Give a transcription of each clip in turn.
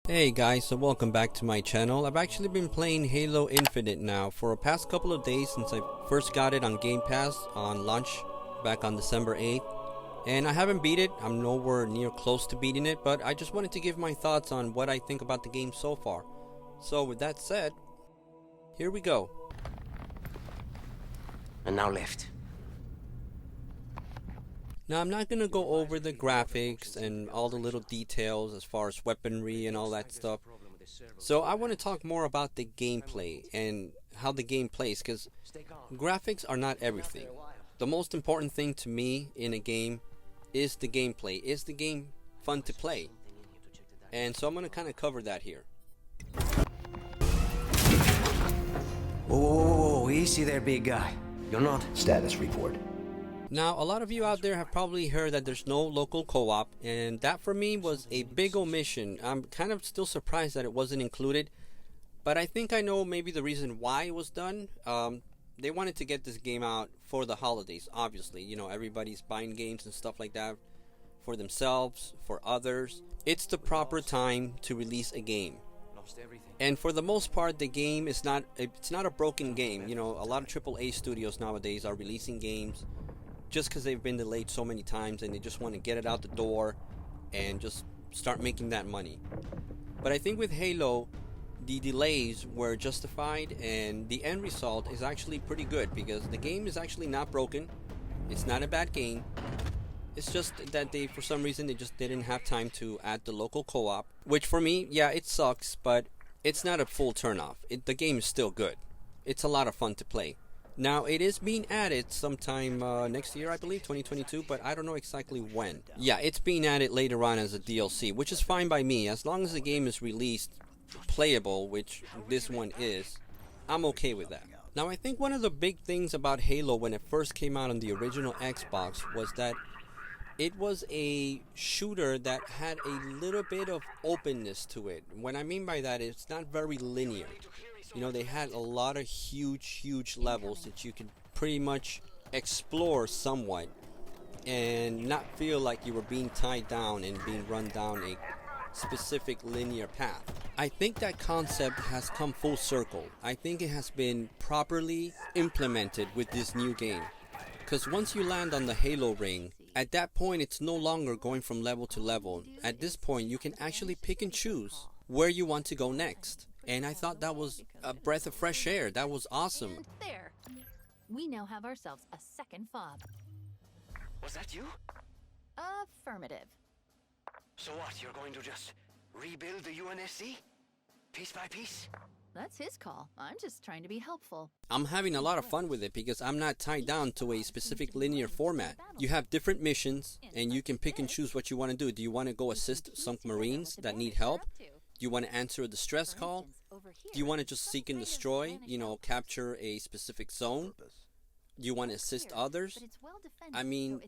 Hey guys, so welcome back to my channel. I've actually been playing Halo Infinite now for a past couple of days since I first got it on Game Pass on launch back on December 8th. And I haven't beat it, I'm nowhere near close to beating it, but I just wanted to give my thoughts on what I think about the game so far. So with that said, here we go. And now left. Now I'm not going to go over the graphics and all the little details as far as weaponry and all that stuff. So I want to talk more about the gameplay and how the game plays, because graphics are not everything. The most important thing to me in a game is the gameplay. Is the game fun to play? And so I'm going to kind of cover that here. Whoa, easy there, big guy. You're not. Status report. Now, a lot of you out there have probably heard that there's no local co-op, and that for me was a big omission. I'm kind of still surprised that it wasn't included, but I think I know maybe the reason why it was done. They wanted to get this game out for the holidays, obviously. You know, everybody's buying games and stuff like that for themselves, for others. It's the proper time to release a game. And for the most part, the game is not a broken game. You know, a lot of AAA studios nowadays are releasing games just because they've been delayed so many times and they just want to get it out the door and just start making that money. But I think with Halo, the delays were justified and the end result is actually pretty good, because the game is actually not broken. It's not a bad game. It's just that they, for some reason, they just didn't have time to add the local co-op, which for me, yeah, it sucks, but it's not a full turnoff. The game is still good. It's a lot of fun to play. Now, it is being added sometime next year, I believe, 2022, but I don't know exactly when. Yeah, it's being added later on as a DLC, which is fine by me. As long as the game is released playable, which this one is, I'm okay with that. Now, I think one of the big things about Halo when it first came out on the original Xbox was that it was a shooter that had a little bit of openness to it. What I mean by that, it's not very linear. You know, they had a lot of huge levels that you could pretty much explore somewhat and not feel like you were being tied down and being run down a specific linear path. I think that concept has come full circle. I think it has been properly implemented with this new game. Because once you land on the Halo ring, at that point it's no longer going from level to level. At this point you can actually pick and choose where you want to go next. And I thought that was a breath of fresh air. That was awesome. And there. We now have ourselves a second fob. Was that you? Affirmative. So what, you're going to just rebuild the UNSC? Piece by piece? That's his call. I'm just trying to be helpful. I'm having a lot of fun with it because I'm not tied down to a specific linear format. You have different missions and you can pick and choose what you want to do. Do you want to go assist some Marines that need help? Do you want to answer a distress call? Do you want to just seek and destroy, you know, capture a specific zone? Do you want to assist others? I mean,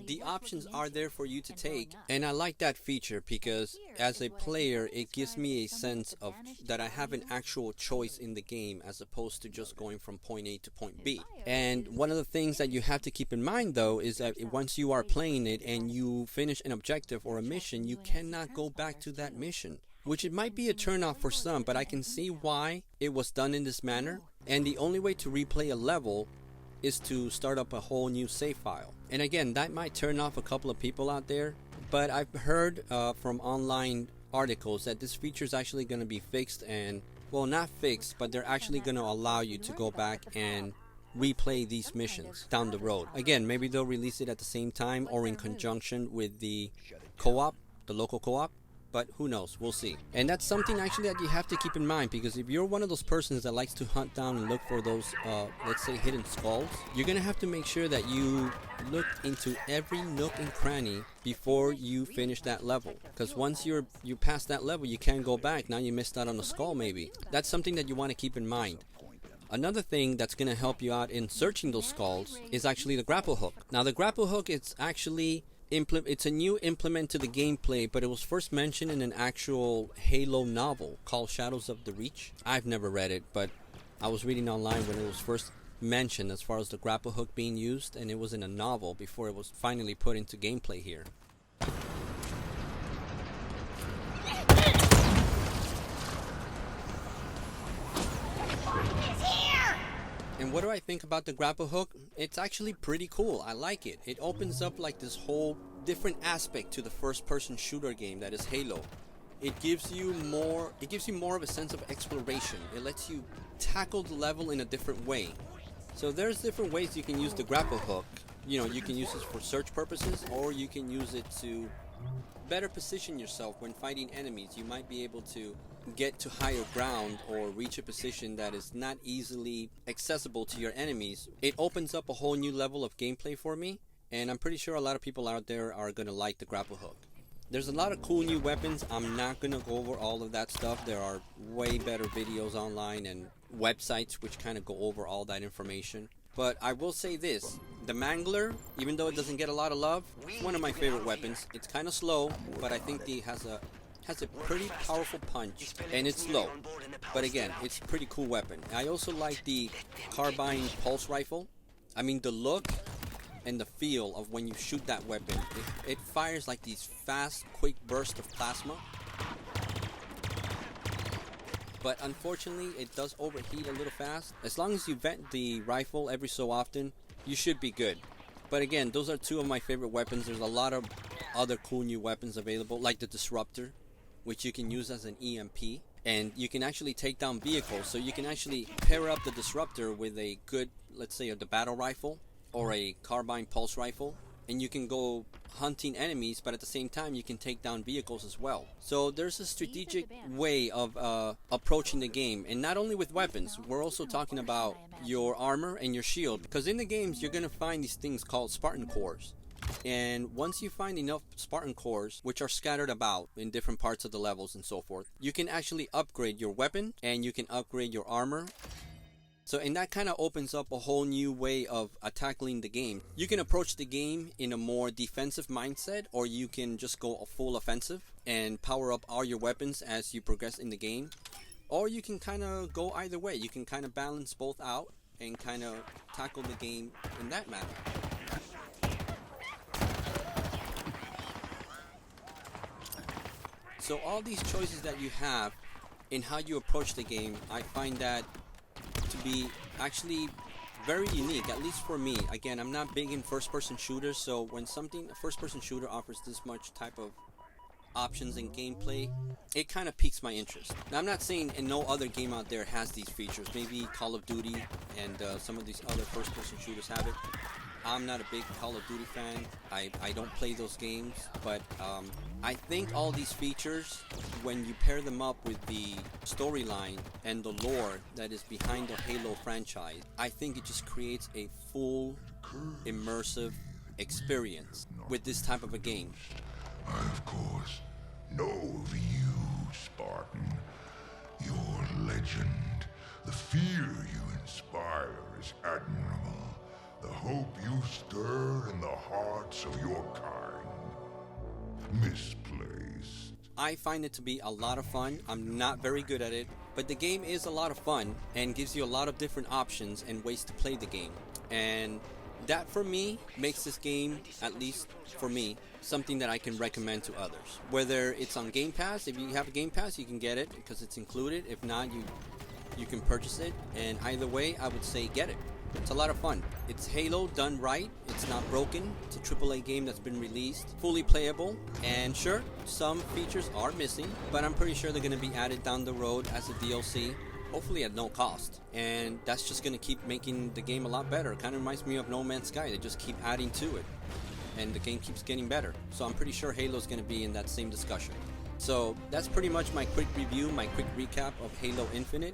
the options are there for you to take, and I like that feature because as a player it gives me a sense of that I have an actual choice in the game as opposed to just going from point A to point B. And one of the things that you have to keep in mind though is that once you are playing it and you finish an objective or a mission, you cannot go back to that mission. Which it might be a turnoff for some, but I can see why it was done in this manner. And the only way to replay a level is to start up a whole new save file. And again, that might turn off a couple of people out there, but I've heard from online articles that this feature is actually going to be fixed, and well, not fixed, but they're actually going to allow you to go back and replay these missions down the road. Again, maybe they'll release it at the same time or in conjunction with the co-op, the local co-op. But who knows, we'll see. And that's something actually that you have to keep in mind, because if you're one of those persons that likes to hunt down and look for those, let's say, hidden skulls, you're going to have to make sure that you look into every nook and cranny before you finish that level. Because once you pass that level, you can't go back. Now you missed out on a skull maybe. That's something that you want to keep in mind. Another thing that's going to help you out in searching those skulls is actually the Grapple Hook. Now the Grapple Hook, it's actually it's a new implement to the gameplay, but it was first mentioned in an actual Halo novel called Shadows of the Reach. I've never read it, but I was reading online when it was first mentioned as far as the grapple hook being used, and it was in a novel before it was finally put into gameplay here. And what do I think about the grapple hook? It's actually pretty cool. I like it. It opens up like this whole different aspect to the first person shooter game that is Halo. It gives you more of a sense of exploration. It lets you tackle the level in a different way. So there's different ways you can use the grapple hook. You know, you can use it for search purposes, or you can use it to better position yourself when fighting enemies. You might be able to get to higher ground or reach a position that is not easily accessible to your enemies. It opens up a whole new level of gameplay for me, and I'm pretty sure a lot of people out there are going to like the grapple hook. There's a lot of cool new weapons. I'm not going to go over all of that stuff. There are way better videos online and websites which kind of go over all that information. But I will say this, the Mangler, even though it doesn't get a lot of love, it's one of my favorite weapons. It's kind of slow, but I think it has a pretty powerful punch, and it's slow. But again, it's a pretty cool weapon. I also like the carbine pulse rifle. I mean, the look and the feel of when you shoot that weapon, it fires like these fast, quick bursts of plasma. But unfortunately, it does overheat a little fast. As long as you vent the rifle every so often, you should be good. But again, those are two of my favorite weapons. There's a lot of other cool new weapons available, like the Disruptor, which you can use as an EMP. And you can actually take down vehicles. So you can actually pair up the Disruptor with a good, let's say, the battle rifle or a carbine pulse rifle. And you can go hunting enemies, but at the same time you can take down vehicles as well. So there's a strategic way of approaching the game, and not only with weapons. We're also talking about your armor and your shield, because in the games you're gonna find these things called Spartan cores. And once you find enough Spartan cores, which are scattered about in different parts of the levels and so forth, you can actually upgrade your weapon and you can upgrade your armor. So, and that kind of opens up a whole new way of tackling the game. You can approach the game in a more defensive mindset, or you can just go a full offensive and power up all your weapons as you progress in the game. Or you can kind of go either way. You can kind of balance both out and kind of tackle the game in that manner. So all these choices that you have in how you approach the game, I find that to be actually very unique, at least for me. Again, I'm not big in first-person shooters, so when a first-person shooter offers this much type of options in gameplay, it kind of piques my interest. Now, I'm not saying no other game out there has these features. Maybe Call of Duty and some of these other first-person shooters have it. I'm not a big Call of Duty fan. I don't play those games, but I think all these features, when you pair them up with the storyline and the lore that is behind the Halo franchise, I think it just creates a full, immersive experience with this type of a game. I, of course, know of you, Spartan. Your legend, the fear you inspire is admirable. The hope you stir in the hearts of your kind. Misplaced. I find it to be a lot of fun. I'm not very good at it, but the game is a lot of fun and gives you a lot of different options and ways to play the game. And that, for me, makes this game, at least for me, something that I can recommend to others. Whether it's on Game Pass, if you have a Game Pass, you can get it because it's included. If not, you can purchase it. And either way, I would say get it. It's a lot of fun. It's Halo done right. It's not broken. It's a AAA game that's been released, fully playable. And sure, some features are missing, but I'm pretty sure they're going to be added down the road as a DLC, hopefully at no cost. And that's just going to keep making the game a lot better. It kind of reminds me of No Man's Sky. They just keep adding to it, and the game keeps getting better. So I'm pretty sure Halo's going to be in that same discussion. So that's pretty much my quick review, my quick recap of Halo Infinite.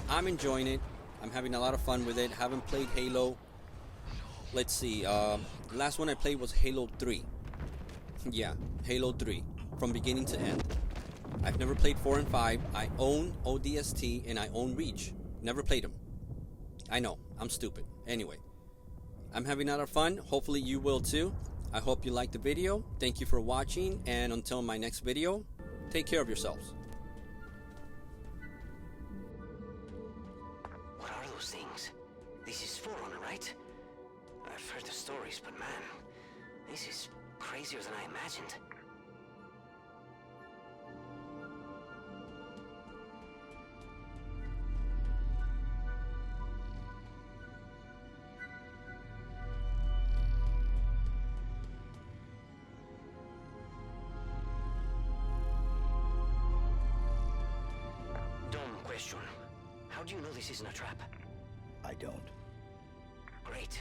I'm enjoying it. I'm having a lot of fun with it. Haven't played Halo. Let's see. The last one I played was Halo 3. Yeah, Halo 3. From beginning to end. I've never played 4 and 5. I own ODST and I own Reach. Never played them. I know. I'm stupid. Anyway. I'm having a lot of fun. Hopefully you will too. I hope you liked the video. Thank you for watching. And until my next video, take care of yourselves. Things. This is Forerunner, right? I've heard the stories, but man, this is crazier than I imagined. question. How do you know this isn't a trap? I don't. Great.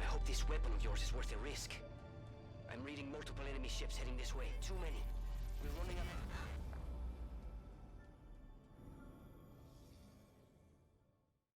I hope this weapon of yours is worth the risk. I'm reading multiple enemy ships heading this way. Too many. We're running out of...